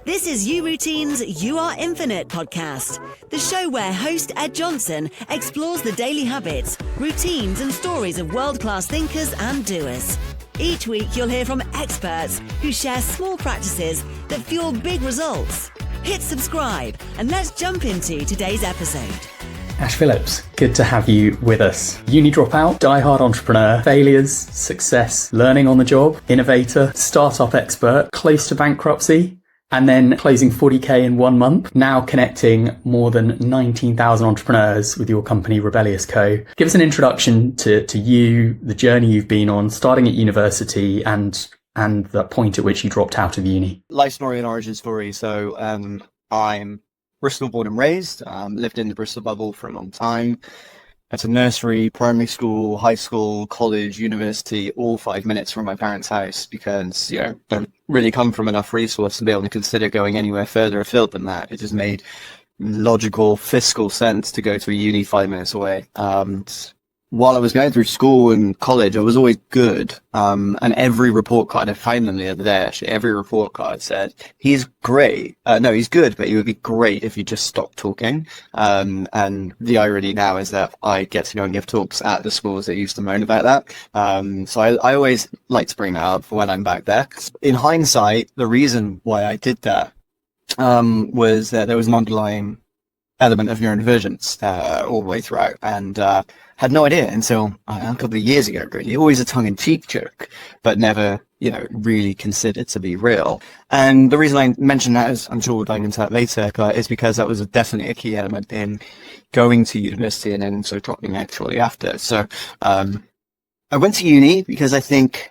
This is uRoutine's You Are Infinite podcast, the show where host Ed Johnson explores the daily habits, routines and stories of world-class thinkers and doers. Each week you'll hear from experts who share small practices that fuel big results. Hit subscribe and let's jump into today's episode. Ash Phillips, good to have you with us. Uni dropout, die-hard entrepreneur, failures, success, learning on the job, innovator, startup expert, close to bankruptcy, and then closing 40k in 1 month. Now connecting more than 19,000 entrepreneurs with your company Rebellious Co. Give us an introduction to you, the journey you've been on, starting at university and the point at which you dropped out of uni. Life story and origin story. So I'm Bristol born and raised, lived in the Bristol bubble for a long time. At a nursery, primary school, high school, college, university, all 5 minutes from my parents' house because, don't really come from enough resource to be able to consider going anywhere further afield than that. It just made logical, fiscal sense to go to a uni 5 minutes away. While I was going through school and college, I was always good. And every report card, I found them the other day, actually, every report card said, he's great. No, he's good, but he would be great if you just stopped talking. And the irony now is that I get to go and give talks at the schools that used to moan about that. So I always like to bring that up when I'm back there. In hindsight, the reason why I did that, was that there was an underlying element of neurodivergence, all the way throughout. And, had no idea until a couple of years ago, really. Always a tongue-in-cheek joke, but never, really considered to be real. And the reason I mention that, is I'm sure we'll dive into that later, is because that was definitely a key element in going to university and then sort of dropping out shortly after. So, I went to uni because I think,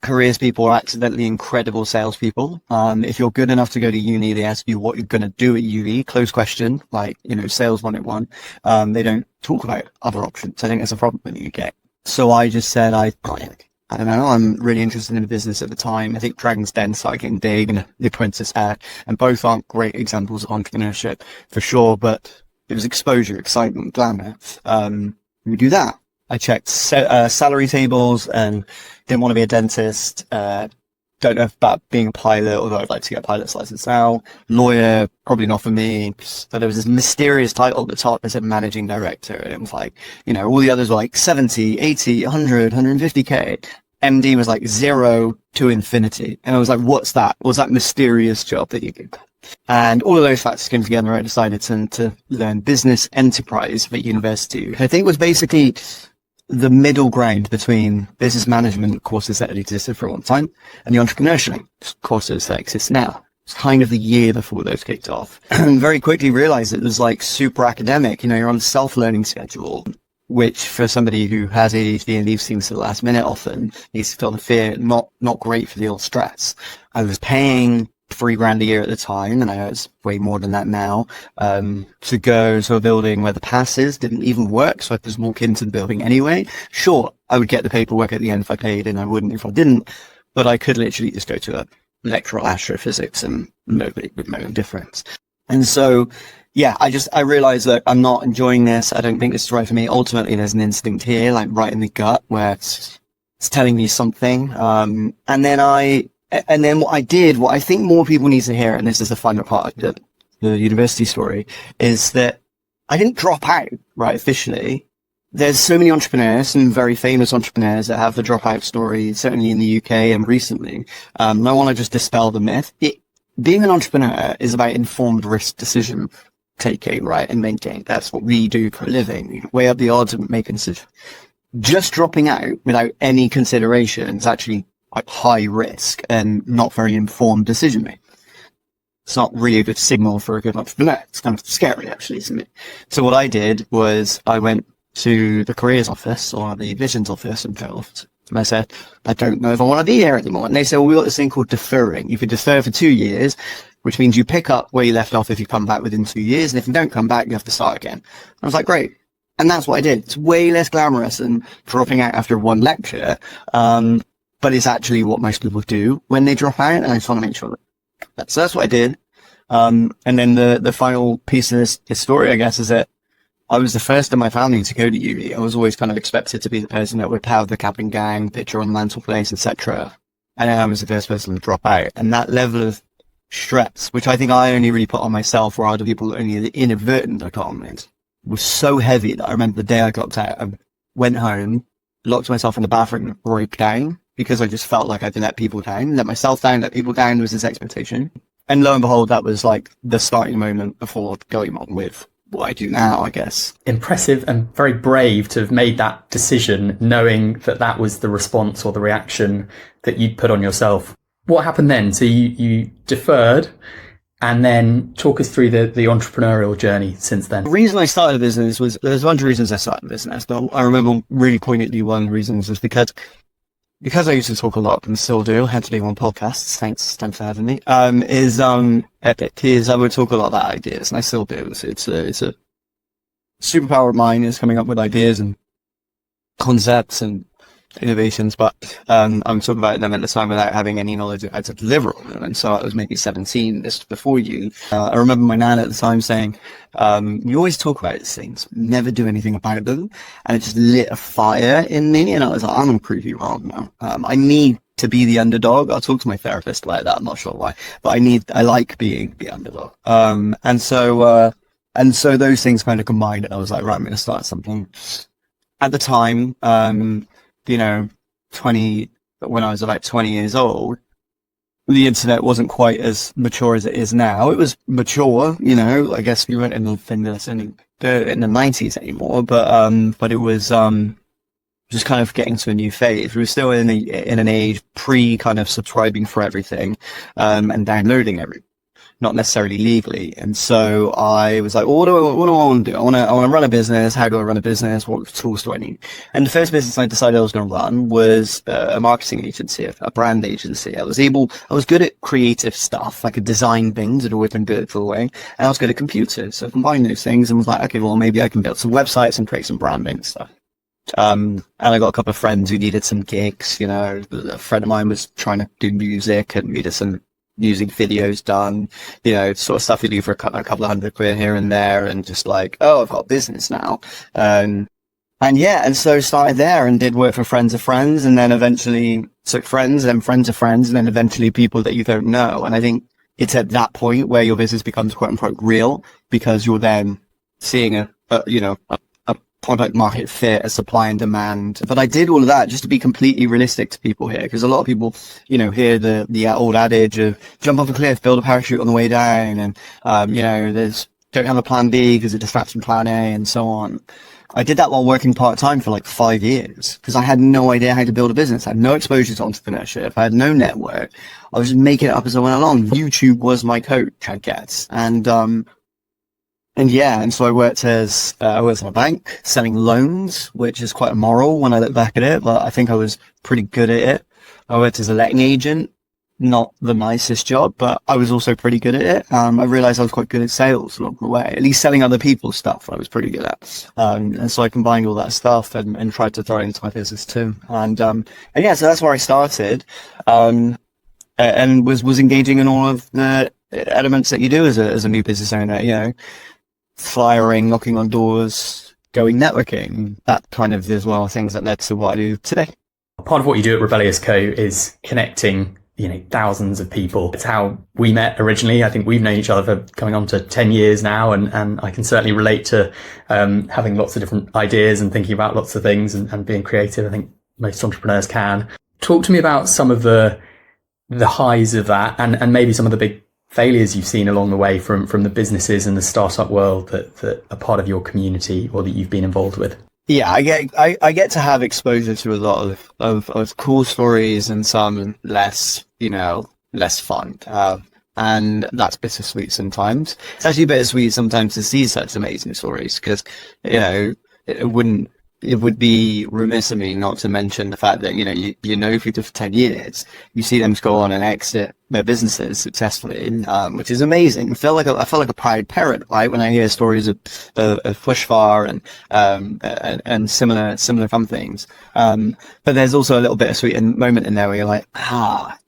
careers people are accidentally incredible salespeople. If you're good enough to go to uni, they ask you what you're going to do at uni. Close question, like, sales 101. They don't talk about other options. I think that's a problem in the UK. So I just said, I don't know, I'm really interested in business at the time. I think Dragon's Den started getting big and The Apprentice had, and both aren't great examples of entrepreneurship for sure, but it was exposure, excitement, glamour. We do that. I checked salary tables and didn't want to be a dentist. Don't know about being a pilot, although I'd like to get a pilot's license now. Lawyer, probably not for me. So there was this mysterious title at the top that said managing director. And it was like, all the others were like 70, 80, 100, 150k. MD was like 0 to infinity. And I was like, what's that? What's that mysterious job that you do? And all of those factors came together. I decided to learn business enterprise at university, which I think was basically the middle ground between business management courses that had existed for a long time and the entrepreneurship courses that exist now. It's kind of the year before those kicked off. And very quickly realized it was like super academic. You're on a self-learning schedule, which for somebody who has ADHD and leaves things to the last minute often needs to feel the fear, not great for the old stress. I was paying $3,000 a year at the time, and I know it's way more than that now, to go to a building where the passes didn't even work, so I just walk into the building anyway. Sure, I would get the paperwork at the end if I paid, and I wouldn't if I didn't, but I could literally just go to a lecture on astrophysics and nobody would know the difference. And so, yeah, I realized that I'm not enjoying this. I don't think this is right for me. Ultimately, there's an instinct here, like right in the gut, where it's telling me something. And then what I did, what I think more people need to hear, and this is the final part of the university story, is that I didn't drop out, right, officially. There's so many entrepreneurs, some very famous entrepreneurs that have the dropout story, certainly in the UK and recently. And I want to just dispel the myth. Being an entrepreneur is about informed risk decision taking, right, and making. That's what we do for a living. We weigh up the odds and make a decision. Just dropping out without any consideration is actually like high risk and not very informed decision making. It's not really a good signal for a good entrepreneur. It's kind of scary, actually, isn't it? So what I did was I went to the careers office or the visions office and I said, I don't know if I want to be here anymore. And they said, well, we've got this thing called deferring. You could defer for 2 years, which means you pick up where you left off if you come back within 2 years. And if you don't come back, you have to start again. I was like, great. And that's what I did. It's way less glamorous than dropping out after one lecture. But it's actually what most people do when they drop out, and I just want to make sure that's what I did. And then the final piece of this story, I guess, is that I was the first in my family to go to uni. I was always kind of expected to be the person that would power the cabin gang, picture on the mantelpiece, etc. And I was the first person to drop out. And that level of stress, which I think I only really put on myself, or other people only the inadvertent I got on it, was so heavy that I remember the day I got out, I went home, locked myself in the bathroom and broke down because I just felt like I didn't let people down, let myself down, let people down was this expectation. And lo and behold, that was like the starting moment before going on with what I do now, I guess. Impressive and very brave to have made that decision, knowing that that was the response or the reaction that you'd put on yourself. What happened then? So you deferred, and then talk us through the entrepreneurial journey since then. The reason I started a business was, there's a bunch of reasons I started a business, but I remember really poignantly one of the reasons was because I used to talk a lot and still do, had to be on podcasts, thanks for having me, is I would talk a lot about ideas, and I still do. It's a superpower of mine, is coming up with ideas and concepts and innovations, but I'm talking about them at the time without having any knowledge of how to deliver on them. And so I was maybe 17, this was before you. I remember my nan at the time saying, you always talk about these things, never do anything about them. And it just lit a fire in me, and I was like, I'm going to prove you wrong now. I need to be the underdog. I'll talk to my therapist about that, I'm not sure why, but I like being the underdog. And so those things kind of combined, and I was like, right, I'm going to start something. At the time, when I was about 20 years old, the internet wasn't quite as mature as it is now. It was mature, I guess we weren't in the thing that's in the 90s anymore, but it was, just kind of getting to a new phase. We were still in an age pre kind of subscribing for everything, and downloading everything. Not necessarily legally. And so I was like, well, what do I want to do? I want to run a business. How do I run a business? What tools do I need? And the first business I decided I was going to run was a marketing agency, a brand agency. I was good at creative stuff. I could design things. I'd always been good at the way. And I was good at computers. So I combined those things and was like, okay, well, maybe I can build some websites and create some branding stuff. And I got a couple of friends who needed some gigs. A friend of mine was trying to do music and needed some music videos done, sort of stuff you do for a couple of £100 here and there, and just like, oh, I've got a business now. And so started there and did work for friends of friends, and then eventually took friends and friends of friends, and then eventually people that you don't know. And I think it's at that point where your business becomes quote unquote real, because you're then seeing a product market fit, a supply and demand. But I did all of that just to be completely realistic to people here, because a lot of people, hear the old adage of jump off a cliff, build a parachute on the way down, and there's don't have a plan B because it distracts from plan A, and so on. I did that while working part-time for like 5 years, because I had no idea how to build a business. I had no exposure to entrepreneurship. I had no network. I was just making it up as I went along. YouTube was my coach, I guess. And so I worked in a bank selling loans, which is quite immoral when I look back at it, but I think I was pretty good at it. I worked as a letting agent, not the nicest job, but I was also pretty good at it. I realized I was quite good at sales along the way, at least selling other people's stuff I was pretty good at. And so I combined all that stuff and tried to throw it into my business too. So that's where I started, and was engaging in all of the elements that you do as a new business owner, flyering, knocking on doors, going networking, that kind of as well, things that led to what I do today. Part of what you do at Rebellious Co is connecting, thousands of people. It's how we met originally. I think we've known each other for coming on to 10 years now, and I can certainly relate to having lots of different ideas and thinking about lots of things and being creative. I think most entrepreneurs can. Talk to me about some of the highs of that, and maybe some of the big failures you've seen along the way from the businesses and the startup world that are part of your community or that you've been involved with. Yeah, I get to have exposure to a lot of cool stories and some less fun. And that's bittersweet sometimes. It's actually bittersweet sometimes to see such amazing stories, because, it would be remiss of me not to mention the fact that, you know people for 10 years, you see them go on and exit their businesses successfully, which is amazing. I felt like a proud parent, right, when I hear stories of Pushfar and similar fun things. But there's also a little bit of sweet moment in there where you're like,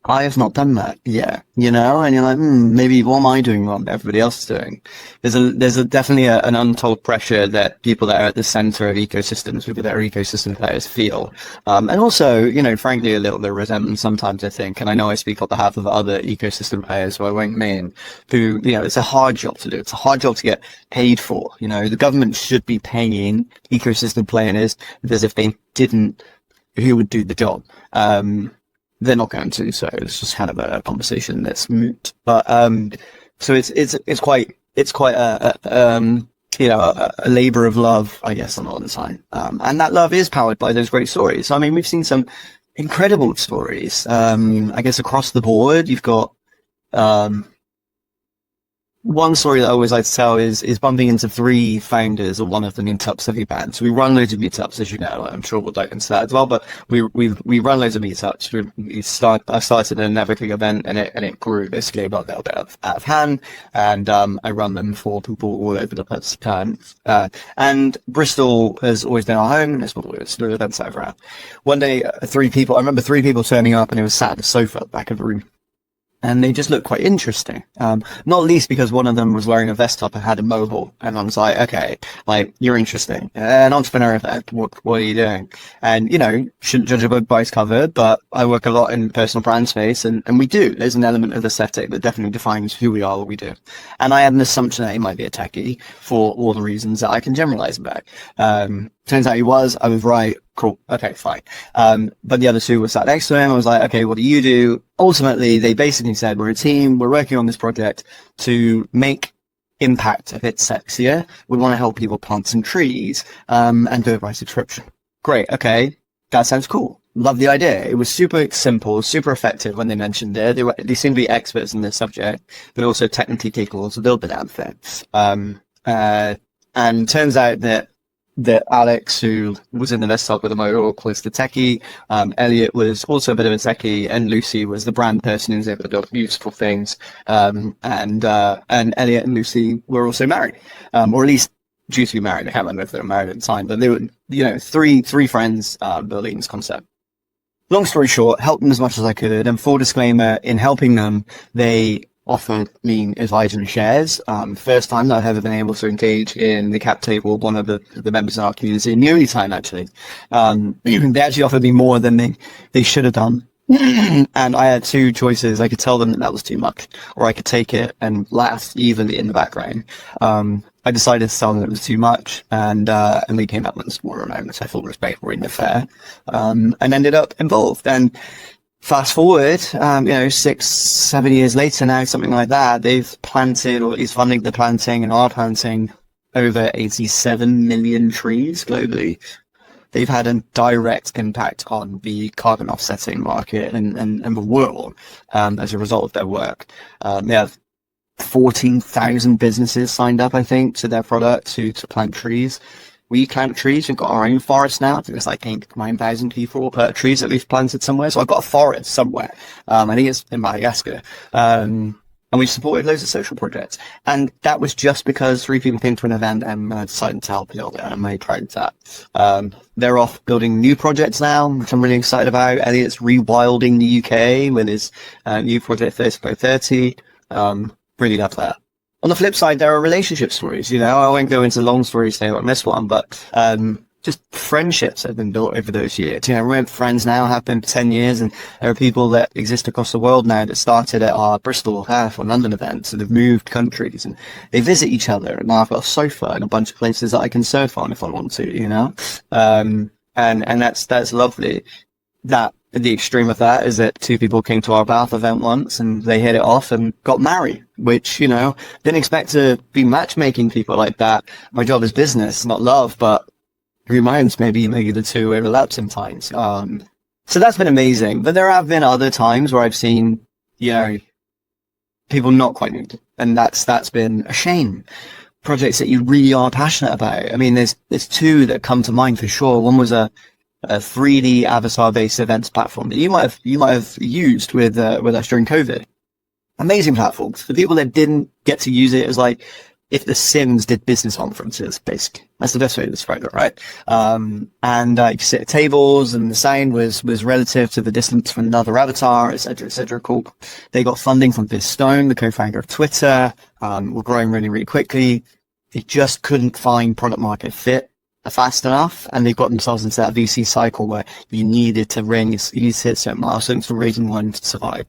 I have not done that yet, and you're like, maybe what am I doing wrong that everybody else is doing? There's definitely an untold pressure that people that are at the center of ecosystems, people that are ecosystem players feel. And also, frankly, a little bit of resentment sometimes, I think, and I know I speak on behalf of others, other ecosystem players who I won't name, who, it's a hard job to do. It's a hard job to get paid for. The government should be paying ecosystem players, because if they didn't, who would do the job? They're not going to, so it's just kind of a conversation that's moot. But so it's quite a labor of love, I guess, a lot of the time. And that love is powered by those great stories. I mean, we've seen some incredible stories. I guess across the board, you've got one story that I always like to tell is bumping into 3 founders of one of the meetups that we've had. So we run loads of meetups, as you know. I'm sure we'll dive into that as well. But we run loads of meetups. I started a networking event, and it grew basically a little bit out of hand. And I run them for people all over the place. And Bristol has always been our home, and it's what we're doing events over at. One day, I remember 3 people turning up, and it was sat at the sofa at the back of the room. And they just looked quite interesting. Not least because one of them was wearing a vest top and had a mobile. And I was like, okay, you're interesting. An entrepreneur event, what are you doing? And, shouldn't judge a book by its cover, but I work a lot in personal brand space, and we do. There's an element of aesthetic that definitely defines who we are, what we do. And I had an assumption that he might be a techie for all the reasons that I can generalize about. Turns out he was. I was right. Cool. Okay, fine. But the other 2 were sat next to him. I was like, okay, what do you do? Ultimately, they basically said, we're a team. We're working on this project to make impact a bit sexier. We want to help people plant some trees, and do it by subscription. Great. Okay. That sounds cool. Love the idea. It was super simple, super effective when they mentioned it. They seem to be experts in this subject, but also technically capable a little bit out there. And turns out that Alex, who was in the desktop with the mobile, was the techie. Elliot was also a bit of a techie, and Lucy was the brand person who's able to build beautiful things. And Elliot and Lucy were also married, or at least due to be married. I can't remember if they were married at the time, but they were, three friends building this concept. Long story short, helped them as much as I could. And full disclaimer, in helping them, they offered me advice and shares. First time that I've ever been able to engage in the cap table, one of the members in our community, in uRoutine actually. They actually offered me more than they should have done. And I had 2 choices. I could tell them that was too much, or I could take it and laugh evenly in the background. I decided to tell them it was too much, and we came up with a smaller amount, which I thought was very fair, and ended up involved. And fast forward, 6-7 years later now, something like that, they've planted, or is funding the planting, and are planting over 87 million trees globally. They've had a direct impact on the carbon offsetting market and the world as a result of their work. They have 14,000 businesses signed up, I think, to their product to plant trees. We plant trees. We've got our own forest now. I think it's like 9,000 people per trees that we've planted somewhere. So I've got a forest somewhere. I think it's in Madagascar. And we've supported loads of social projects. And that was just because 3 people came to an event and decided to help build it. And I'm very proud of that. They're off building new projects now, which I'm really excited about. Elliot's rewilding the UK with his new project 30 by 30. Really love that. On the flip side, there are relationship stories. I won't go into long stories here on this one, but just friendships have been built over those years. We're friends now, have been for 10 years, and there are people that exist across the world now that started at our Bristol, Perth, or London events and have moved countries, and they visit each other. And now I've got a sofa and a bunch of places that I can surf on if I want to, and that's lovely. That the extreme of that is that 2 people came to our Bath event once and they hit it off and got married, which, didn't expect to be matchmaking people like that. My job is business, not love, but reminds maybe the 2 overlap sometimes. So that's been amazing. But there have been other times where I've seen, people not quite moved, and that's been a shame. Projects that you really are passionate about. I mean, there's 2 that come to mind for sure. One was a 3D avatar-based events platform that you might have used with us during COVID. Amazing platform. For people that didn't get to use it, as like if The Sims did business conferences, basically. That's the best way to describe it, right? And you sit at tables, and the sound was relative to the distance from another avatar, et cetera, Cool. They got funding from Biz Stone, the co-founder of Twitter. We're growing really, really quickly. They just couldn't find product market fit fast enough, and they've got themselves into that VC cycle where you needed to hit certain milestones for raising one to survive.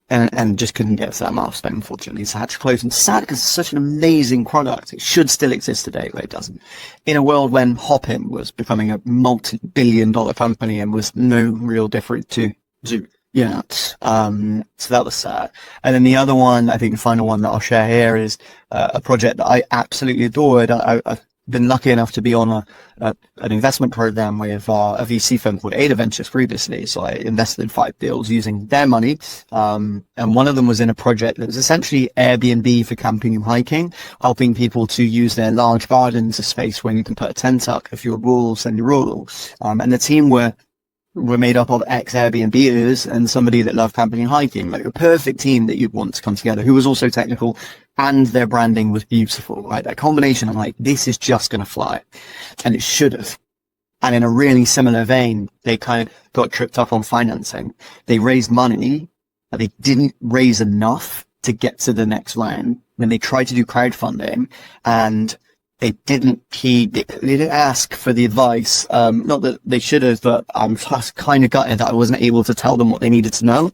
and just couldn't get to that milestone, unfortunately. So I had to close. And sad because it's such an amazing product. It should still exist today, but it doesn't. In a world when Hopin was becoming a multi-billion-dollar company and was no real different to Zoom. Yeah. So that was sad. And then the other one, I think the final one that I'll share here is a project that I absolutely adored. I've been lucky enough to be on an investment program with a VC firm called Ada Ventures previously. So I invested in 5 deals using their money. And one of them was in a project that was essentially Airbnb for camping and hiking, helping people to use their large gardens, a space where you can put a tent up. If you're rural, send your rural. And the team were made up of ex-Airbnbers and somebody that loved camping and hiking, like a perfect team that you'd want to come together, who was also technical, and their branding was beautiful, right? That combination, I'm like, this is just going to fly. And it should have. And in a really similar vein, they kind of got tripped up on financing. They raised money, but they didn't raise enough to get to the next round. When they tried to do crowdfunding, and they didn't ask for the advice. Not that they should have, but I'm just kind of gutted that I wasn't able to tell them what they needed to know,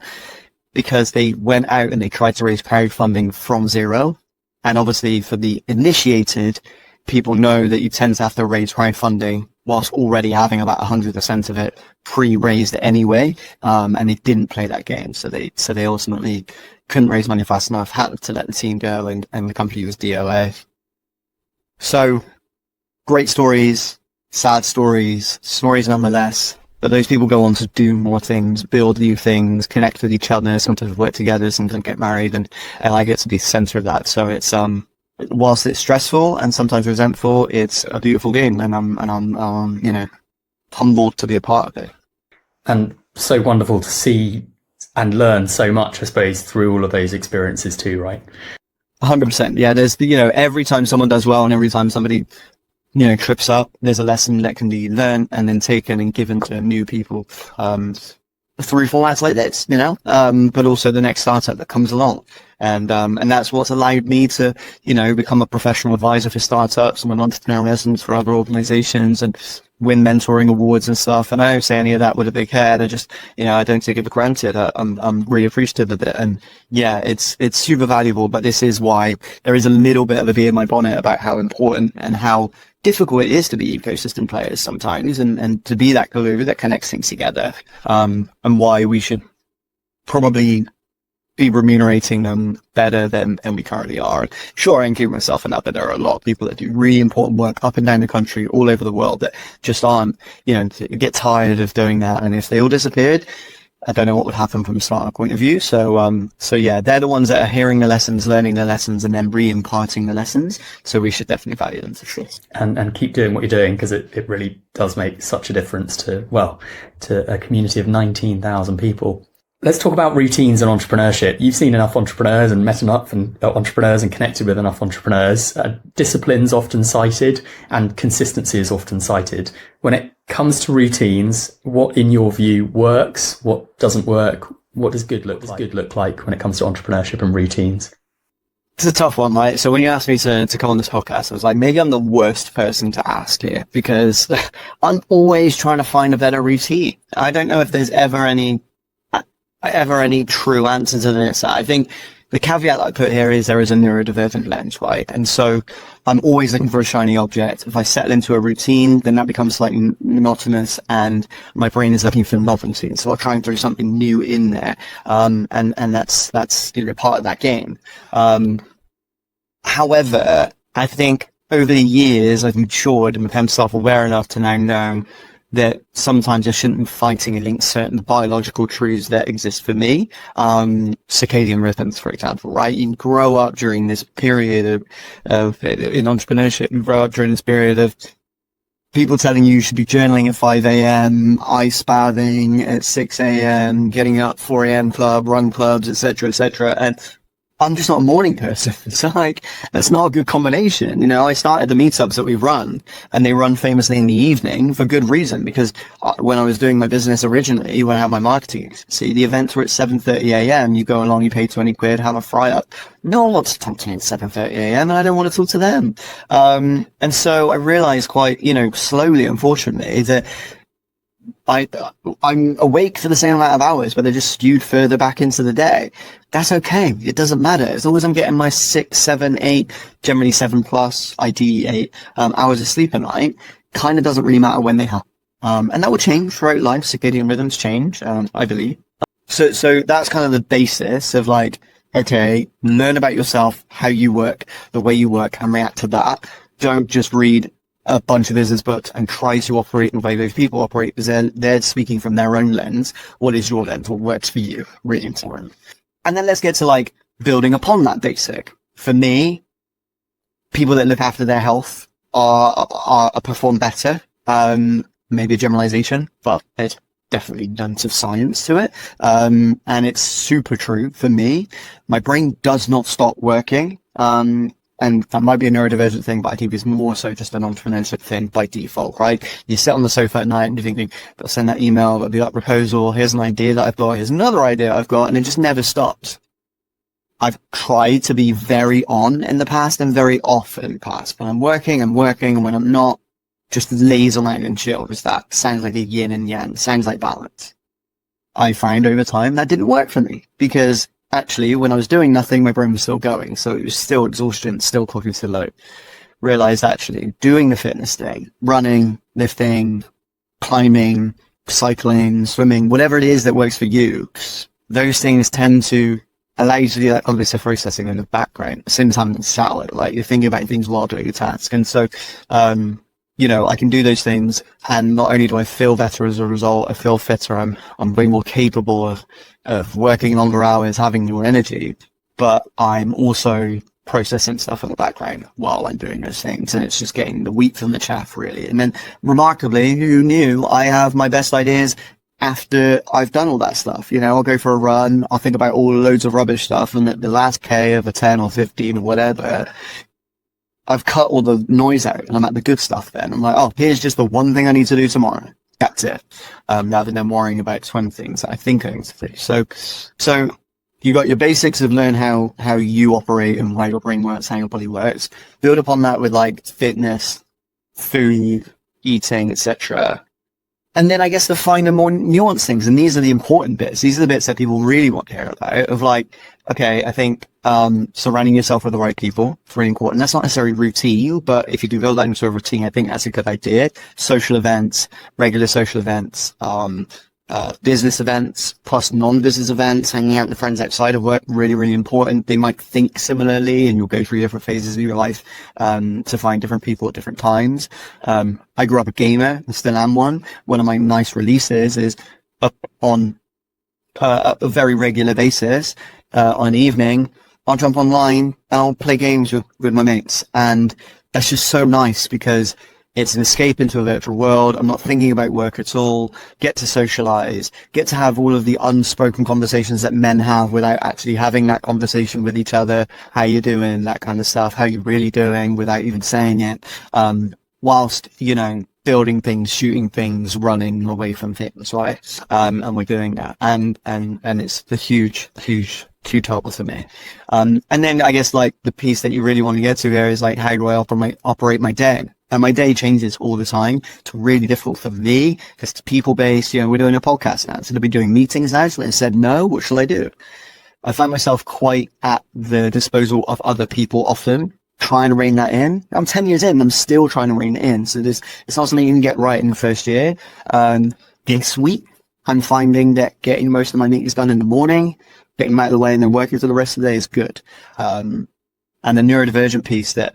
because they went out and they tried to raise crowdfunding from zero. And obviously for the initiated, people know that you tend to have to raise crowdfunding whilst already having about 100% of it pre-raised anyway. And they didn't play that game. So they ultimately couldn't raise money fast enough, had to let the team go, and the company was DOA. So, great stories, sad stories nonetheless, but those people go on to do more things, build new things, connect with each other, sometimes work together, sometimes get married, and I get to be the center of that. So it's, whilst it's stressful and sometimes resentful, it's a beautiful game, and I'm you know, humbled to be a part of it. And so wonderful to see and learn so much, I suppose, through all of those experiences too, right? 100%. Yeah, there's, you know, every time someone does well and every time somebody, you know, trips up, there's a lesson that can be learned and then taken and given to new people, through formats like this, you know, but also the next startup that comes along. And that's what's allowed me to, you know, become a professional advisor for startups and an entrepreneurial lessons for other organizations and win mentoring awards and stuff. And I don't say any of that with a big head. I just, you know, I don't take it for granted. I'm really appreciative of it. And yeah, it's super valuable, but this is why there is a little bit of a bee in my bonnet about how important and how difficult it is to be ecosystem players sometimes, and to be that glue that connects things together, and why we should probably be remunerating them better than we currently are. Sure, I include myself in that, but there are a lot of people that do really important work up and down the country, all over the world, that just aren't, you know, get tired of doing that. And if they all disappeared, I don't know what would happen from a startup point of view. So yeah, they're the ones that are hearing the lessons, learning the lessons, and then re-imparting the lessons. So we should definitely value them for sure. And keep doing what you're doing, because it really does make such a difference to a community of 19,000 people. Let's talk about routines and entrepreneurship. You've seen enough entrepreneurs and met enough entrepreneurs and connected with enough entrepreneurs. Discipline's often cited and consistency is often cited. When it comes to routines, what in your view works? What doesn't work? What does good look like when it comes to entrepreneurship and routines? It's a tough one, right? So when you asked me to come on this podcast, I was like, maybe I'm the worst person to ask here, because I'm always trying to find a better routine. I don't know if there's ever any true answer to this. I think the caveat that I put here is there is a neurodivergent lens, right? And so I'm always looking for a shiny object. If I settle into a routine, then that becomes slightly monotonous and my brain is looking for novelty. So I'll try and throw something new in there. And that's, you know, part of that game. However, I think over the years I've matured and become self-aware enough to now know that sometimes I shouldn't be fighting against certain biological truths that exist for me. Circadian rhythms, for example, right? You grow up during this period of in entrepreneurship, you grow up during this period of people telling you should be journaling at 5 a.m., ice bathing at 6 a.m., getting up 4 a.m. club, run clubs, etc., etc. And I'm just not a morning person. So like, that's not a good combination. You know, I started the meetups that we run, and they run famously in the evening for good reason, because when I was doing my business originally, when I had my marketing agency, the events were at 7:30 a.m. You go along, you pay 20 quid, have a fry up. No one wants to talk to me at 7:30 a.m. and I don't want to talk to them. And so I realized quite, you know, slowly, unfortunately, that I'm awake for the same amount of hours, but they're just skewed further back into the day. That's okay. It doesn't matter. As long as I'm getting my 6, 7, 8, generally 7 plus, ideally 8 hours of sleep a night, kind of doesn't really matter when they happen. And that will change throughout life. Circadian rhythms change, I believe. So that's kind of the basis of like, okay, learn about yourself, how you work, the way you work, and react to that. Don't just read a bunch of business books and try to operate in the way those people operate, because they're speaking from their own lens. What is your lens? What works for you? Really important. And then let's get to like building upon that basic. For me, people that look after their health are perform better. Maybe a generalization, but there's definitely tons of science to it. And it's super true for me. My brain does not stop working. And that might be a neurodivergent thing, but I think it's more so just an entrepreneurship thing by default, right? You sit on the sofa at night and you're thinking, I'll send that email, I'll do that proposal, here's an idea that I've got, here's another idea I've got, and it just never stops. I've tried to be very on in the past and very off in the past. When I'm working, and when I'm not, just lays around and chill, because that sounds like a yin and yang, sounds like balance. I find over time that didn't work for me, because actually, when I was doing nothing, my brain was still going. So it was still exhaustion, still cognitive load. Realized actually doing the fitness thing, running, lifting, climbing, cycling, swimming, whatever it is that works for you, those things tend to allow you to do that cognitive processing in the background. At the same time, it's salad, like you're thinking about things while doing a task. And so, I can do those things, and not only do I feel better as a result, I feel fitter, I'm way more capable of working longer hours, having more energy, but I'm also processing stuff in the background while I'm doing those things, and it's just getting the wheat from the chaff, really. And then, remarkably, who knew, I have my best ideas after I've done all that stuff. I'll go for a run, I'll think about all loads of rubbish stuff, and at the last K of a 10 or 15 or whatever, I've cut all the noise out and I'm at the good stuff then. I'm like, oh, here's just the one thing I need to do tomorrow. That's it. Rather than worrying about 20 things that I think I need to do. So you got your basics of learn how you operate and why your brain works, how your body works. Build upon that with like fitness, food, eating, etc. And then I guess the finer, more nuanced things. And these are the important bits. These are the bits that people really want to hear about, of like, okay, I think surrounding yourself with the right people is really important. That's not necessarily routine, but if you do build that into a routine, I think that's a good idea. Social events, regular social events, business events plus non-business events, hanging out with friends outside of work, really, really important. They might think similarly, and you'll go through different phases of your life to find different people at different times. I grew up a gamer and still am one. One of my nice releases is up on a very regular basis on an evening. I'll jump online and I'll play games with my mates, and that's just so nice because it's an escape into a virtual world. I'm not thinking about work at all. Get to socialize, get to have all of the unspoken conversations that men have without actually having that conversation with each other. How you doing? That kind of stuff. How you really doing without even saying it. Whilst, building things, shooting things, running away from things, right? And we're doing that. And it's the huge total for me. And then I guess like the piece that you really want to get to here is like, how do I operate my day? And my day changes all the time. It's really difficult for me because it's people-based. We're doing a podcast now. So to be doing meetings now. So I said, no, what shall I do? I find myself quite at the disposal of other people often, trying to rein that in. I'm 10 years in, I'm still trying to rein it in. So it's not something you can get right in the first year. This week, I'm finding that getting most of my meetings done in the morning, getting them out of the way and then working for the rest of the day is good. And the neurodivergent piece that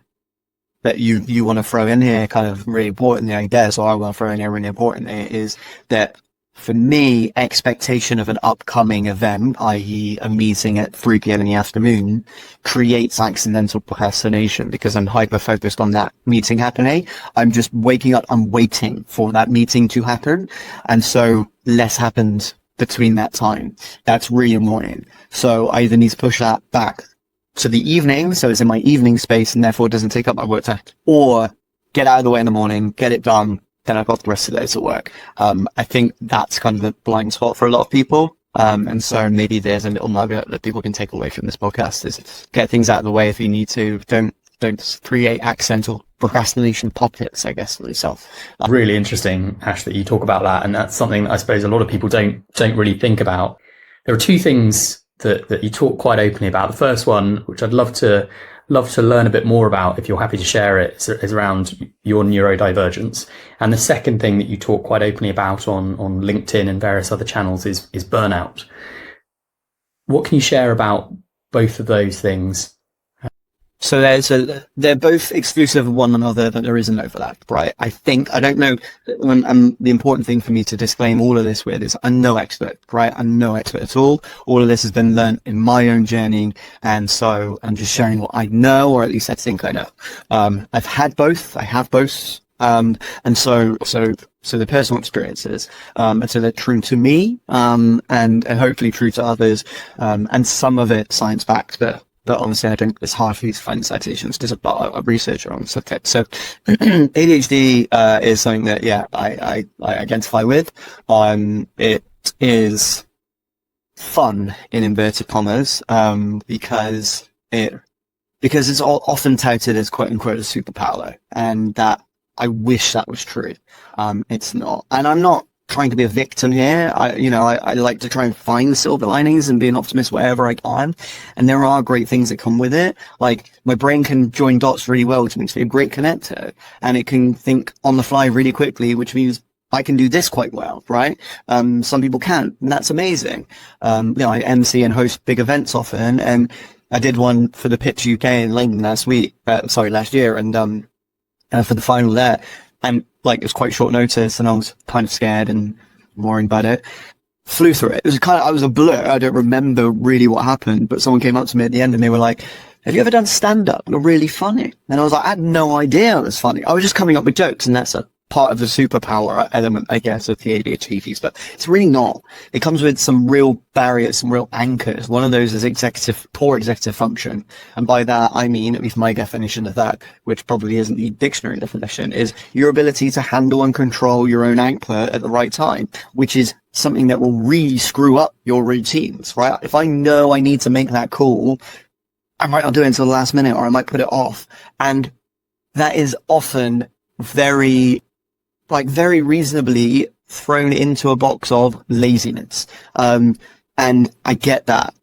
you want to throw in here, kind of really importantly, I guess, or I want to throw in here really importantly, is that for me, expectation of an upcoming event, i.e. a meeting at 3 p.m. in the afternoon, creates accidental procrastination because I'm hyper-focused on that meeting happening. I'm just waking up, I'm waiting for that meeting to happen. And so less happens between that time. That's really annoying. So I either need to push that back to the evening, so it's in my evening space and therefore it doesn't take up my work time, or get out of the way in the morning, get it done, then I've got the rest of the day to work. I think that's kind of the blind spot for a lot of people. And so maybe there's a little nugget that people can take away from this podcast is get things out of the way if you need to. Don't don't create accidental procrastination pockets, I guess, for yourself. Really interesting, Ash, that you talk about that. And that's something that I suppose a lot of people don't really think about. There are two things that you talk quite openly about. The first one, which I'd love to learn a bit more about, if you're happy to share it, is around your neurodivergence. And the second thing that you talk quite openly about on LinkedIn and various other channels is burnout. What can you share about both of those things? So they're both exclusive of one another, that there is an overlap, right? I don't know, the important thing for me to disclaim all of this with is I'm no expert, right? I'm no expert at all. All of this has been learned in my own journey. And so I'm just sharing what I know, or at least I think I know. I've had both. I have both. And so the personal experiences, and so they're true to me, and hopefully true to others. And some of it science backed, but honestly, I think it's hard for you to find citations. There's a lot of research on the subject. So ADHD is something that, I identify with. It is fun, in inverted commas, because it's often touted as quote unquote a superpower, and that I wish that was true. It's not, and I'm not trying to be a victim here. I like to try and find the silver linings and be an optimist wherever I can. And there are great things that come with it. Like, my brain can join dots really well, which makes me a great connector, and it can think on the fly really quickly, which means I can do this quite well, right? Some people can't, and that's amazing. I MC and host big events often, and I did one for the Pitch UK in London last year, and for the final there. And it was quite short notice, and I was kind of scared and worried about it. Flew through it. I was a blur. I don't remember really what happened, but someone came up to me at the end and they were like, "Have you ever done stand-up? You're really funny." And I was like, I had no idea it was funny. I was just coming up with jokes, and that's a part of the superpower element, I guess, of the ADHD piece, but it's really not. It comes with some real barriers, some real anchors. One of those is poor executive function. And by that, I mean, at least my definition of that, which probably isn't the dictionary definition, is your ability to handle and control your own anchor at the right time, which is something that will really screw up your routines, right? If I know I need to make that call, I might not do it until the last minute, or I might put it off. And that is often very reasonably thrown into a box of laziness. And I get that,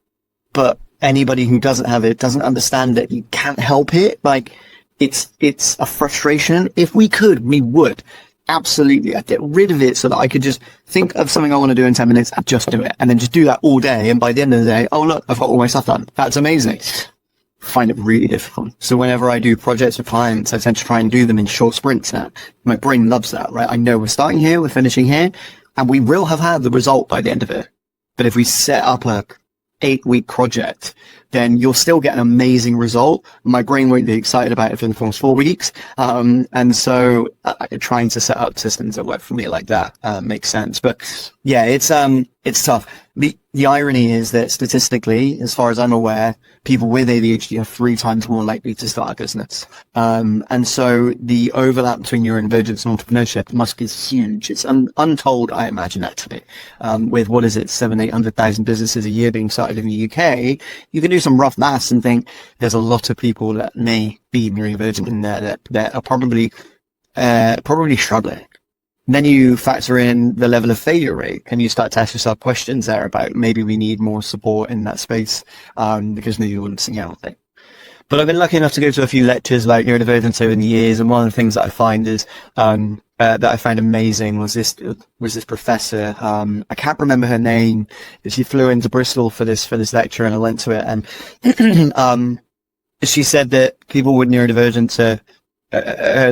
but anybody who doesn't have it doesn't understand that you can't help it. It's a frustration. If we could, we would. Absolutely. I'd get rid of it so that I could just think of something I want to do in 10 minutes and just do it, and then just do that all day. And by the end of the day, oh look, I've got all my stuff done. That's amazing. Find it really difficult. So whenever I do projects with clients, I tend to try and do them in short sprints now. My brain loves that, right? I know we're starting here, we're finishing here, and we will have had the result by the end of it. But if we set up a 8-week project, then you'll still get an amazing result. My brain won't be excited about it for the first 4 weeks. And so trying to set up systems that work for me like that makes sense. But yeah, it's tough. The irony is that statistically, as far as I'm aware, people with ADHD are 3 times more likely to start a business. And so the overlap between neurodivergence and entrepreneurship must be huge. It's untold, I imagine, actually. With 700,000-800,000 businesses a year being started in the UK, you can do some rough maths and think there's a lot of people that may be neurodivergent in there that are probably struggling. Then you factor in the level of failure rate, and you start to ask yourself questions there about maybe we need more support in that space, because maybe we wouldn't sing out there. But I've been lucky enough to go to a few lectures like neurodivergence over the years, and one of the things that I find is that I found amazing was this professor. I can't remember her name. She flew into Bristol for this lecture, and I went to it, and she said that people with neurodivergence are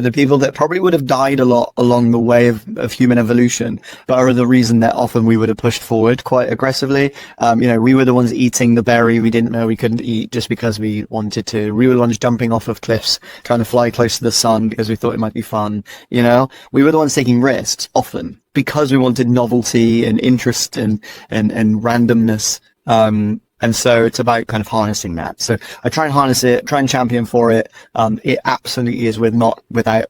the people that probably would have died a lot along the way of human evolution, but are the reason that often we would have pushed forward quite aggressively. We were the ones eating the berry we didn't know we couldn't eat just because we wanted to. We were the ones jumping off of cliffs, trying to fly close to the sun because we thought it might be fun. We were the ones taking risks often because we wanted novelty and interest and randomness. And so it's about kind of harnessing that. So I try and harness it, try and champion for it. It absolutely is not without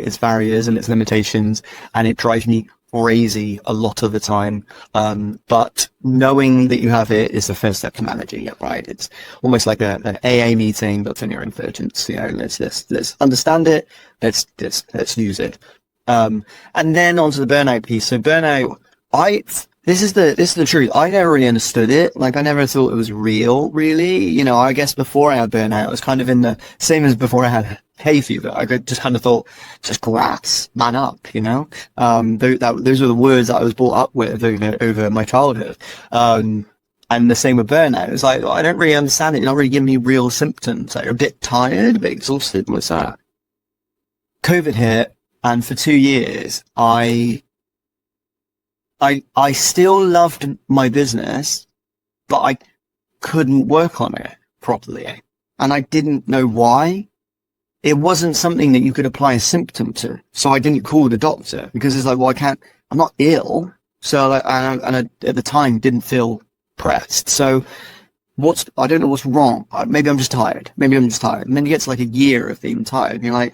its barriers and its limitations. And it drives me crazy a lot of the time. But knowing that you have it is the first step to managing it, right? It's almost like an AA meeting, but for neurodivergence. You know, let's understand it. Let's use it. And then onto the burnout piece. So burnout, this is the truth. I never really understood it. Like, I never thought it was real, really. You know, I guess before I had burnout, it was kind of in the same as before I had hay fever. I just kind of thought, just grass, man up, you know? Those are the words that I was brought up with over my childhood. And the same with burnout. It's like, I don't really understand it. You're not really giving me real symptoms. Like, you're a bit tired, a bit exhausted. What's that? COVID hit, and for 2 years, I still loved my business, but I couldn't work on it properly. And I didn't know why. It wasn't something that you could apply a symptom to. So I didn't call the doctor, because it's like, well, I'm not ill. So I at the time didn't feel pressed. So I don't know what's wrong. Maybe I'm just tired. And then you get to like a year of being tired, and you're like,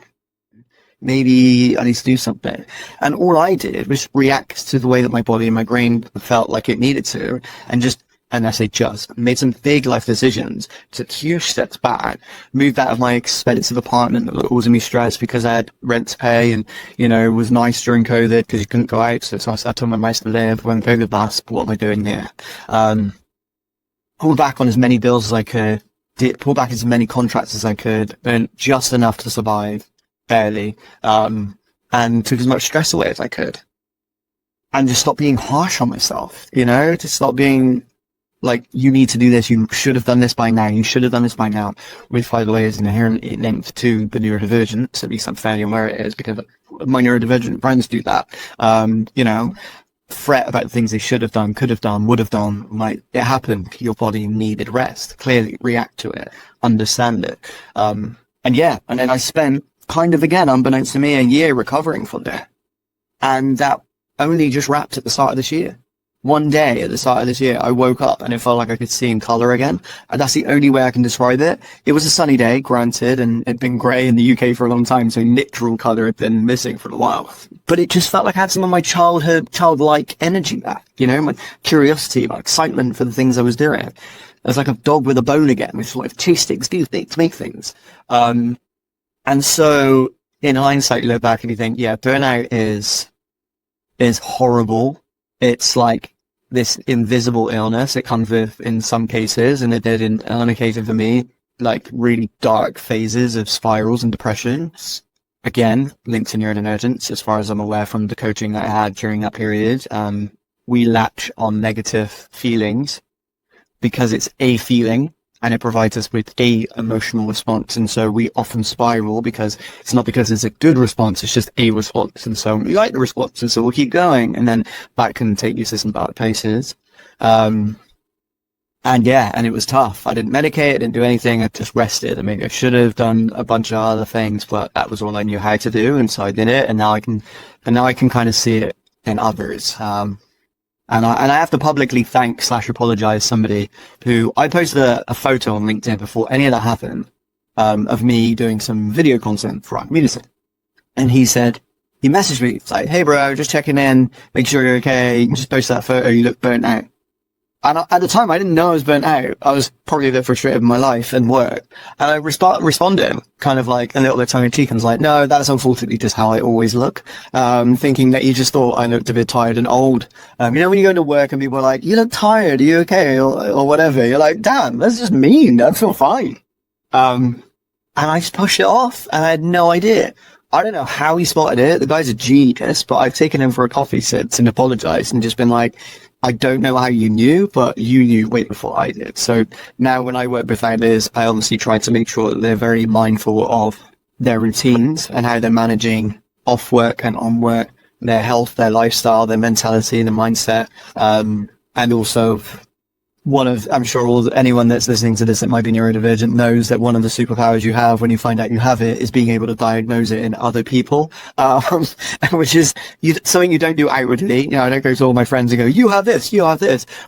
maybe I need to do something. And all I did was react to the way that my body and my brain felt like it needed to, and I say just, made some big life decisions, took huge steps back, moved out of my expensive apartment that was causing me stress because I had rent to pay, and, you know, it was nice during COVID because you couldn't go out. So I sat on my place to live. When COVID passed, what am I doing here? Pulled back on as many bills as I could, pulled back as many contracts as I could, earned just enough to survive. Barely, and took as much stress away as I could, and just stop being harsh on myself, you know, to stop being like, you need to do this, you should have done this by now, which, by the way, is inherently linked to the neurodivergence. At least I'm fairly aware it is, because my neurodivergent friends do that, you know, fret about the things they should have done, could have done, would have done. Like, it happened, your body needed rest, clearly react to it, understand it, and then I spent, kind of, again, unbeknownst to me, a year recovering from that. And that only just wrapped at the start of this year. One day at the start of this year, I woke up and it felt like I could see in colour again. And that's the only way I can describe it. It was a sunny day, granted, and it'd been grey in the UK for a long time, so literal colour had been missing for a while. But it just felt like I had some of my childlike energy back, you know, my curiosity, my excitement for the things I was doing. I was like a dog with a bone again, which sort of chase things, do things, make things. And so, in hindsight, you look back and you think, yeah, burnout is horrible. It's like this invisible illness. It comes with, in some cases, and it did in an occasion for me, like really dark phases of spirals and depressions. Again, linked to neurodivergence, as far as I'm aware from the coaching that I had during that period. We latch on negative feelings because it's a feeling, and it provides us with a emotional response. And so we often spiral because it's not because it's a good response, it's just a response. And so we like the response, and so we'll keep going. And then that can take you to some bad places. And it was tough. I didn't medicate, I didn't do anything. I just rested. I mean, I should have done a bunch of other things, but that was all I knew how to do. And so I did it. And now I can kind of see it in others. And I have to publicly thank/apologize somebody who, I posted a photo on LinkedIn before any of that happened, of me doing some video content for our community. And he messaged me, it's like, hey bro, just checking in, make sure you're okay. You just posted that photo, you look burnt out. And at the time, I didn't know I was burnt out. I was probably a bit frustrated with my life and work. And I responded kind of like a little bit tongue in cheek, and was like, no, that's unfortunately just how I always look. Thinking that you just thought I looked a bit tired and old. You know, when you go to work and people are like, you look tired, are you okay? Or whatever. You're like, damn, that's just mean. I feel fine. And I just pushed it off, and I had no idea. I don't know how he spotted it. The guy's a genius, but I've taken him for a coffee since and apologized and just been like, I don't know how you knew, but you knew way before I did. So now when I work with founders, I obviously try to make sure that they're very mindful of their routines and how they're managing off work and on work, their health, their lifestyle, their mentality, their mindset. And also I'm sure anyone that's listening to this that might be neurodivergent knows that one of the superpowers you have when you find out you have it is being able to diagnose it in other people, which is something you don't do outwardly. You know, I don't go to all my friends and go, you have this,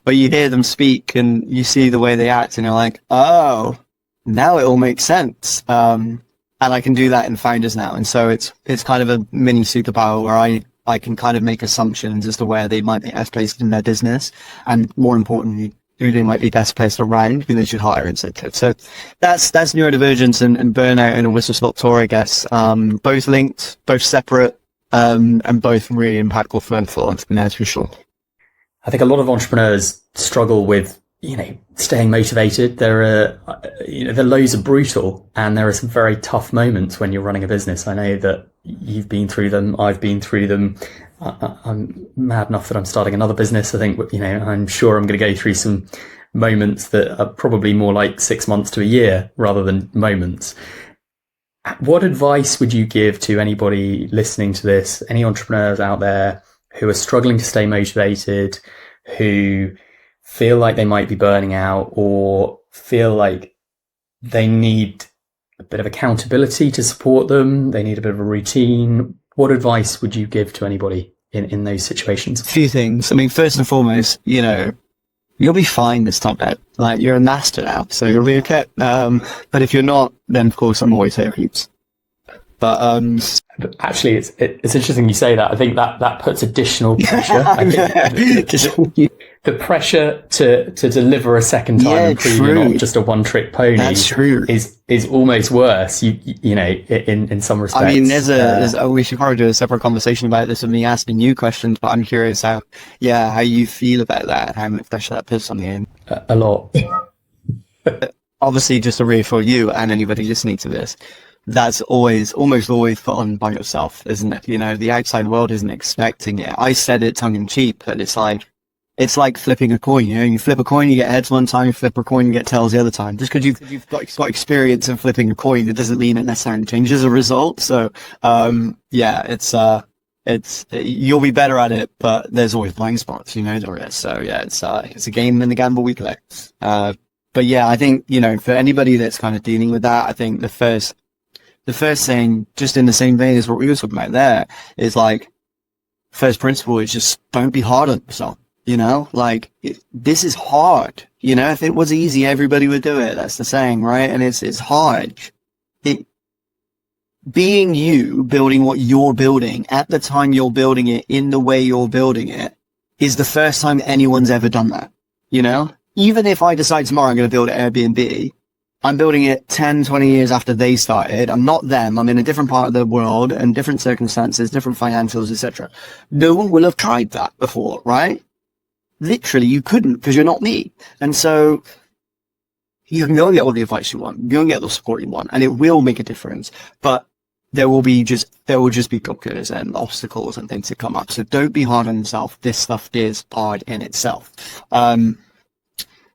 but you hear them speak and you see the way they act and you're like, oh, now it all makes sense. And I can do that in founders now. And so it's kind of a mini superpower where I can kind of make assumptions as to where they might be best placed in their business, and more importantly, who they might be best placed around, who they should hire, etc. So that's neurodivergence and burnout and a whistle-stop tour, I guess. Both linked, both separate, and both really impactful for entrepreneurs for sure. I think a lot of entrepreneurs struggle with, staying motivated. The lows are brutal, and there are some very tough moments when you're running a business. I know that you've been through them. I've been through them. I'm mad enough that I'm starting another business. I think, I'm sure I'm going to go through some moments that are probably more like 6 months to a year rather than moments. What advice would you give to anybody listening to this, any entrepreneurs out there who are struggling to stay motivated, who feel like they might be burning out, or feel like they need a bit of accountability to support them, they need a bit of a routine? What advice would you give to anybody in those situations? A few things. I mean, first and foremost, you'll be fine this time out. Like, you're a master now, so you'll be okay. But if you're not, then of course I'm always here. But actually, it's interesting you say that. I think that puts additional pressure. The pressure to deliver a second time and prove you're not just a one-trick pony. That's true. Is almost worse. In some respects. I mean, we should probably do a separate conversation about this of me asking you questions. But I'm curious how you feel about that. How much pressure that puts on you. A lot. Obviously, just to reassure you and anybody listening to this, that's almost always put on by yourself, isn't it? The outside world isn't expecting it. I said it tongue in cheek, but it's like flipping a coin. You flip a coin, you get heads one time; you flip a coin, you get tails the other time. Just because you've got experience in flipping a coin, it doesn't mean it necessarily changes the result. So, it's you'll be better at it, but there's always blind spots, there is. So it's a game and the gamble we play. But yeah, I think for anybody that's kind of dealing with that, I think the first thing, just in the same vein as what we were talking about there, is like, first principle is just don't be hard on yourself. This is hard. If it was easy, everybody would do it. That's the saying, right? And it's hard. Being you, building what you're building at the time you're building it in the way you're building it, is the first time anyone's ever done that. Even if I decide tomorrow I'm going to build an Airbnb, I'm building it 10, 20 years after they started. I'm not them. I'm in a different part of the world and different circumstances, different financials, etc. No one will have tried that before, right? Literally, you couldn't, because you're not me. And so you can go and get all the advice you want, go and get the support you want, and it will make a difference. But there will just be blockers and obstacles and things that come up. So don't be hard on yourself. This stuff is hard in itself.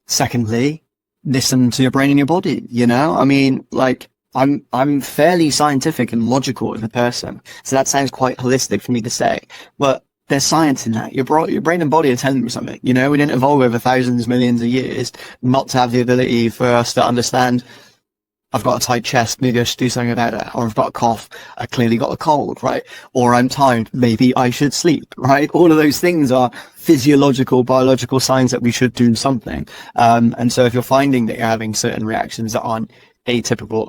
Secondly, listen to your brain and your body. I mean, like, I'm fairly scientific and logical as a person, so that sounds quite holistic for me to say, but there's science in that. Your brain and body are telling you something. We didn't evolve over thousands, millions of years not to have the ability for us to understand, I've got a tight chest, maybe I should do something about that. Or I've got a cough, I clearly got a cold, right? Or I'm tired, maybe I should sleep, right? All of those things are physiological, biological signs that we should do something. And so if you're finding that you're having certain reactions that aren't atypical,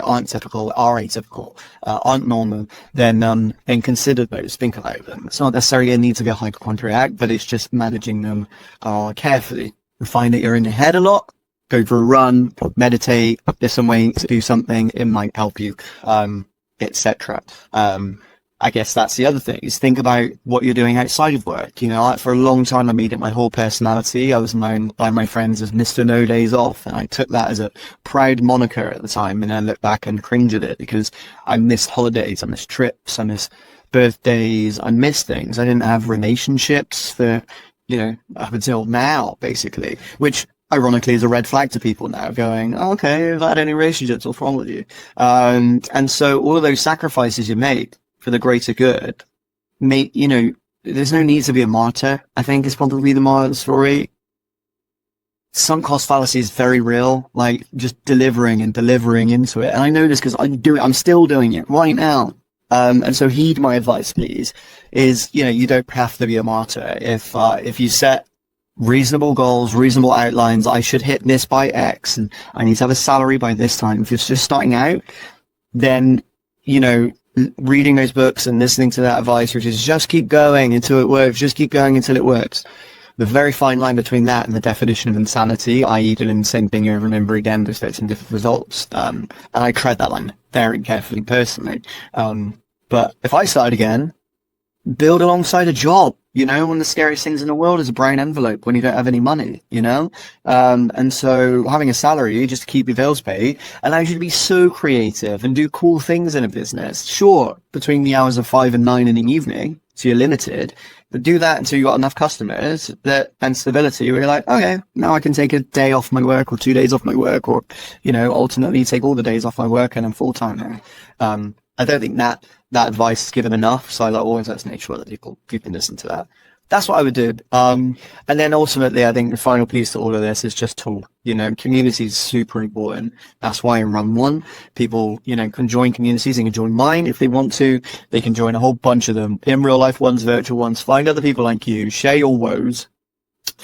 aren't typical, are atypical, aren't normal, then consider those, think about them. It's not necessarily a need to be a hypochondriac, but it's just managing them carefully. You find that you're in your head a lot, go for a run, meditate, there's some way to do something, it might help you, etc. I guess that's the other thing, is think about what you're doing outside of work. For a long time I made it my whole personality. I was known by my friends as Mr. No Days Off, and I took that as a proud moniker at the time, and I look back and cringe at it because I missed holidays, I missed trips, I missed birthdays, I missed things. I didn't have relationships for, up until now, basically, which ironically is a red flag to people now, going, oh, okay, have I had any relationships? What's wrong with you? And so all of those sacrifices you made for the greater good, there's no need to be a martyr, I think is probably the moral of the story. Sunk cost fallacy is very real, like just delivering into it. And I know this because I'm still doing it right now. And so heed my advice, please, is, you don't have to be a martyr. If you set reasonable goals, reasonable outlines, I should hit this by X and I need to have a salary by this time. If you're just starting out, then, reading those books and listening to that advice, which is just keep going until it works, just keep going until it works. The very fine line between that and the definition of insanity, i.e. doing the same thing over and over again, expecting different results. And I tread that line very carefully personally. But if I started again, build alongside a job. You know, one of the scariest things in the world is a brown envelope when you don't have any money, you know? And so having a salary just to keep your bills paid allows you to be so creative and do cool things in a business. Sure, between the hours of 5 and 9 in the evening, so you're limited, but do that until you got enough customers and stability where you're like, okay, now I can take a day off my work or 2 days off my work, or, you know, ultimately take all the days off my work and I'm full time now. I don't think that advice is given enough. So I always like to make sure that people can listen to that. That's what I would do. And then ultimately, I think the final piece to all of this is just talk. You know, community is super important. That's why I run one. People, you know, can join communities. They can join mine if they want to. They can join a whole bunch of them, in real life ones, virtual ones. Find other people like you. Share your woes.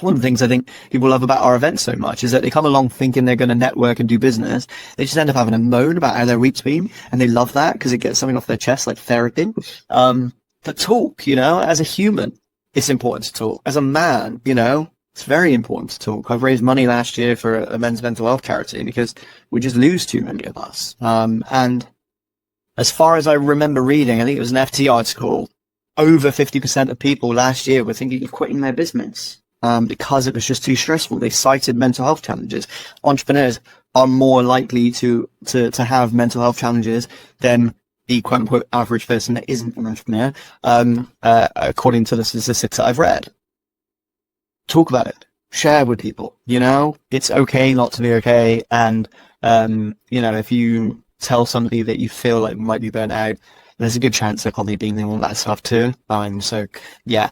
One of the things I think people love about our events so much is that they come along thinking they're going to network and do business. They just end up having a moan about how their week's been, and they love that because it gets something off their chest, like therapy. But talk, you know, as a human, it's important to talk. As a man, you know, it's very important to talk. I've raised money last year for a men's mental health charity because we just lose too many of us. And as far as I remember reading, I think it was an FT article, over 50% of people last year were thinking of quitting their business. Because it was just too stressful. They cited mental health challenges. Entrepreneurs are more likely to have mental health challenges than the quote unquote average person that isn't an entrepreneur, according to the statistics that I've read. Talk about it. Share with people. You know, it's okay not to be okay. And, you know, if you tell somebody that you feel like might be burnt out, there's a good chance they're probably dealing with that stuff too. So yeah.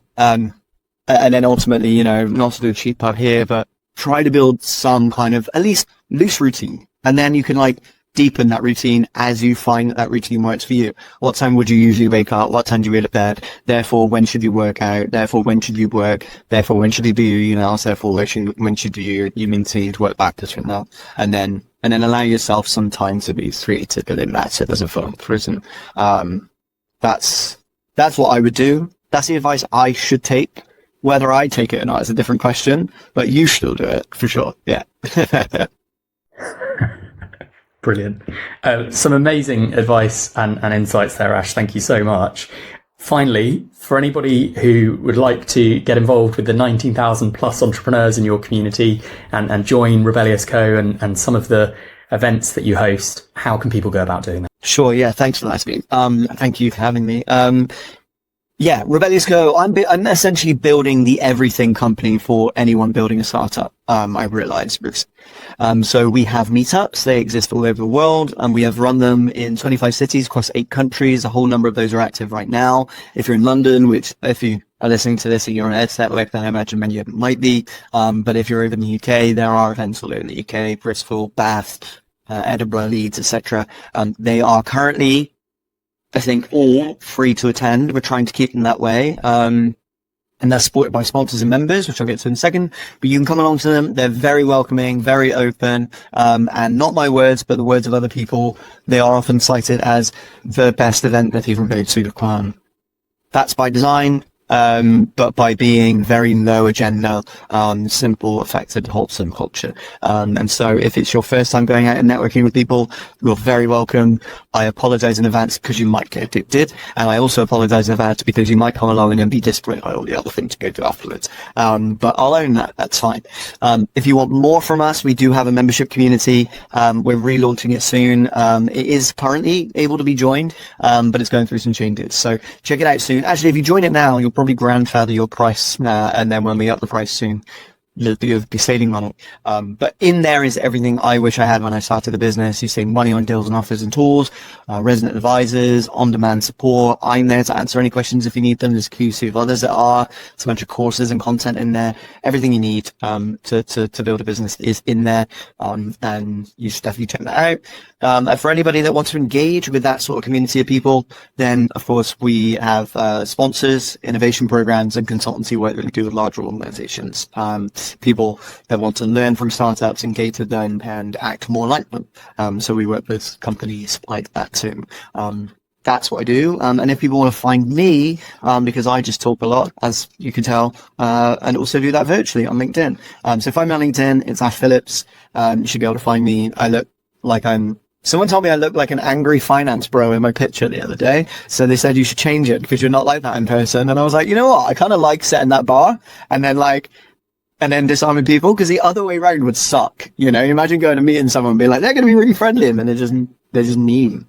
And then ultimately, you know, not to do a cheat part here, but try to build some kind of at least loose routine. And then you can like deepen that routine as you find that routine works for you. What time would you usually wake up? What time do you go to bed? Therefore, when should you work out? Therefore, when should you work? Therefore, when should you do your emails? Therefore, when should you continue to work backwards from that? And then allow yourself some time to be creative within that. So there's a phone prison. That's what I would do. That's the advice I should take. Whether I take it or not is a different question, but you should do it for sure. Yeah. Brilliant. Some amazing advice and insights there, Ash. Thank you so much. Finally, for anybody who would like to get involved with the 19,000 plus entrepreneurs in your community and join Rebellious Co and some of the events that you host, how can people go about doing that? Sure. Yeah. Thanks for asking. Thank you for having me. Yeah, Rebellious Co. I'm essentially building the everything company for anyone building a startup. I realized, so we have meetups. They exist all over the world, and we have run them in 25 cities across 8 countries. A whole number of those are active right now. If you're in London, which if you are listening to this and you're on headset, like that, I imagine many of them might be. But if you're over in the UK, there are events all over the UK, Bristol, Bath, Edinburgh, Leeds, etc. They are currently, I think, all free to attend. We're trying to keep them that way. And they're supported by sponsors and members, which I'll get to in a second. But you can come along to them. They're very welcoming, very open. And not my words, but the words of other people. They are often cited as the best event that even goes to. That's by design. But by being very low agenda, simple, effective, wholesome culture. And so if it's your first time going out and networking with people, you're very welcome. I apologize in advance because you might get addicted. And I also apologize in advance because you might come along and be disparate by all the other things to go to afterwards. But I'll own that. That's fine. If you want more from us, we do have a membership community. We're relaunching it soon. It is currently able to be joined, but it's going through some changes. So check it out soon. Actually, if you join it now, you'll probably grandfather your price, and then when we up the price soon, you'll be saving money. But in there is everything I wish I had when I started the business. You save money on deals and offers and tools, resident advisors, on-demand support. I'm there to answer any questions if you need them. There's QC of others that are. There's a bunch of courses and content in there. Everything you need to build a business is in there, and you should definitely check that out. And for anybody that wants to engage with that sort of community of people, then of course we have sponsors, innovation programs, and consultancy work that we do with larger organizations. People that want to learn from startups, engage with them, and act more like them. So we work with companies like that too. that's what I do. And if people want to find me, because I just talk a lot, as you can tell, and also do that virtually on LinkedIn. So find me on LinkedIn, it's Ash Phillips. You should be able to find me. I look like someone told me I look like an angry finance bro in my picture the other day. So they said you should change it because you're not like that in person. And I was like, you know what? I kind of like setting that bar and then disarming people, because the other way around would suck. You know, imagine going to meeting someone and being like, they're going to be really friendly, and then they're just mean.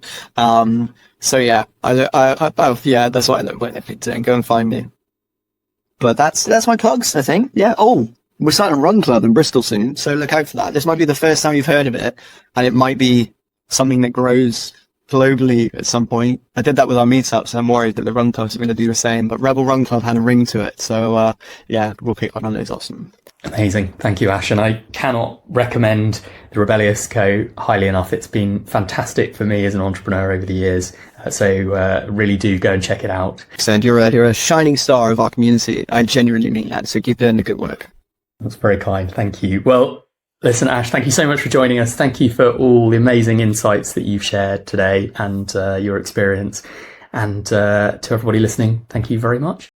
So yeah, yeah, that's what I look like. And go and find me. But that's my plugs, I think. Yeah. Oh, we're starting a run club in Bristol soon, so look out for that. This might be the first time you've heard of it, and it might be something that grows globally at some point. I did that with our meetups, so I'm worried that the run clubs are going to do the same. But Rebel Run Club had a ring to it, so yeah, we'll pick one of those. Awesome. Amazing. Thank you, Ash. And I cannot recommend the Rebellious Co. highly enough. It's been fantastic for me as an entrepreneur over the years. So really do go and check it out. And you're a shining star of our community. I genuinely mean that. So keep doing the good work. That's very kind. Thank you. Well, listen, Ash, thank you so much for joining us. Thank you for all the amazing insights that you've shared today and your experience. And to everybody listening, thank you very much.